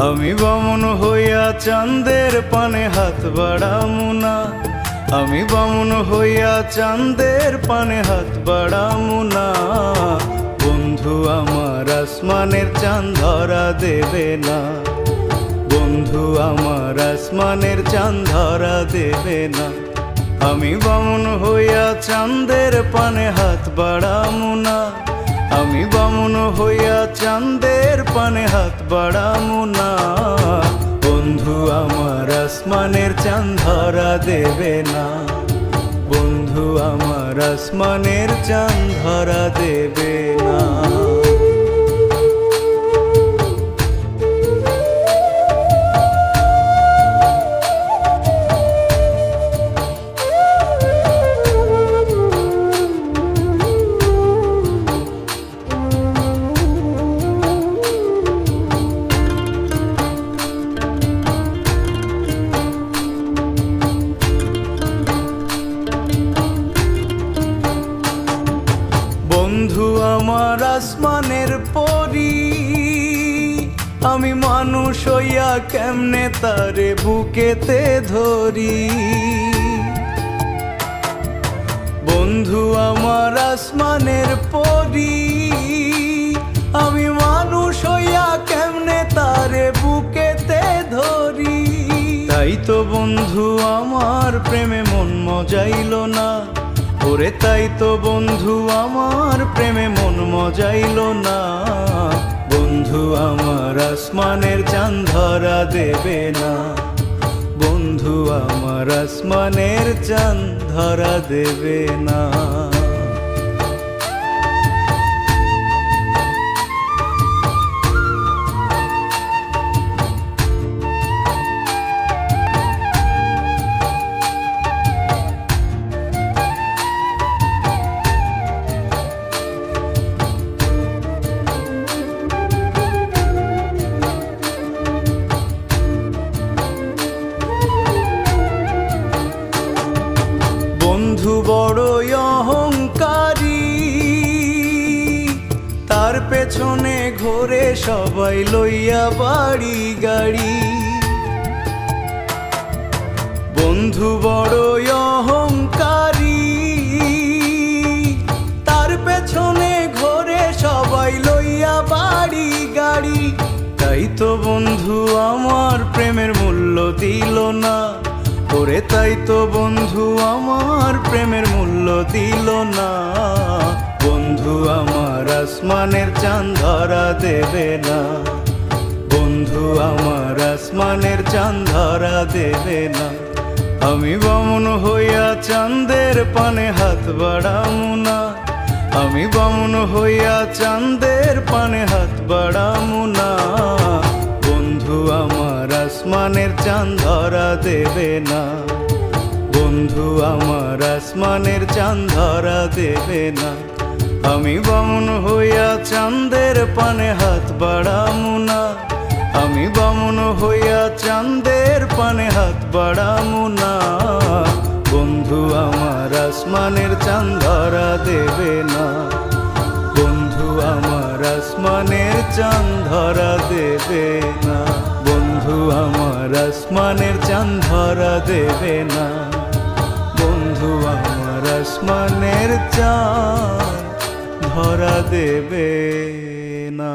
আমি বামুন হইয়া চাঁদের পানে হাত বাড়ামু না, আমি বামুন হইয়া চাঁদের পানে হাত বাড়ামু না। বন্ধু আমার আসমানের চাঁদ ধরা দেবে না, বন্ধু আমার আসমানের চাঁদ ধরা দেবে না। আমি বামুন হইয়া চাঁদের পানে হাত বাড়ামু না, আমি বামুন হইয়া চাঁদের পানে হাত বাড়ামু না। বন্ধু আমার আসমানের চাঁদ ধরা দেবে না, বন্ধু আমার আসমানের চাঁদ ধরা দেবে না। বন্ধু আমার আসমানের পরি, আমি মানুষ হইয়া কেমনে তারে বুকেতে ধরি। বন্ধু আমার আসমানের পরি, আমি মানুষ হইয়া কেমনে তারে বুকেতে ধরি। তাই তো বন্ধু আমার প্রেমে মন মজাইল না, ওরে তাই তো বন্ধু আমার প্রেমে মন মজাইল না। বন্ধু আমার আসমানের চাঁদ ধরা দেবে না, বন্ধু আমার আসমানের চাঁদ ধরা দেবে না। বন্ধু বড়ই অহংকারী, তার পেছনে ঘোরে সবাই লইয়া বাড়ি গাড়ি। বন্ধু বড়ই অহংকারী, তার পেছনে ঘোরে সবাই লইয়া বাড়ি গাড়ি। তাই তো বন্ধু আমার প্রেমের মূল্য দিল না, ওরে তাই তো বন্ধু আমার প্রেমের মূল্য দিল না। বন্ধু আমার আসমানের চাঁদ ধরা দেবে না, বন্ধু আমার আসমানের চাঁদ ধরা দেবে না। আমি বামুন হইয়া চাঁদের পানে হাত বাড়ামু না, আমি বামুন হইয়া চাঁদের পানে হাত বাড়ামু না। বন্ধু আমার আসমানের চাঁদ ধরা দেবে না, বন্ধু আমার আসমানের চাঁদ ধরা দেবে না। আমি বামুন হইয়া চাঁদের পানে হাত বাড়ামু না, আমি বামুন হইয়া চাঁদের পানে হাত বাড়ামু না। বন্ধু আমার আসমানের চাঁদ ধরা দেবে না, বন্ধু আমার আসমানের চাঁদ ধরা দেবে না, বন্ধু আমার আসমানের চাঁদ ধরা দেবে না, বন্ধু আমার আসমানের চাঁদ ধরা দেবে না।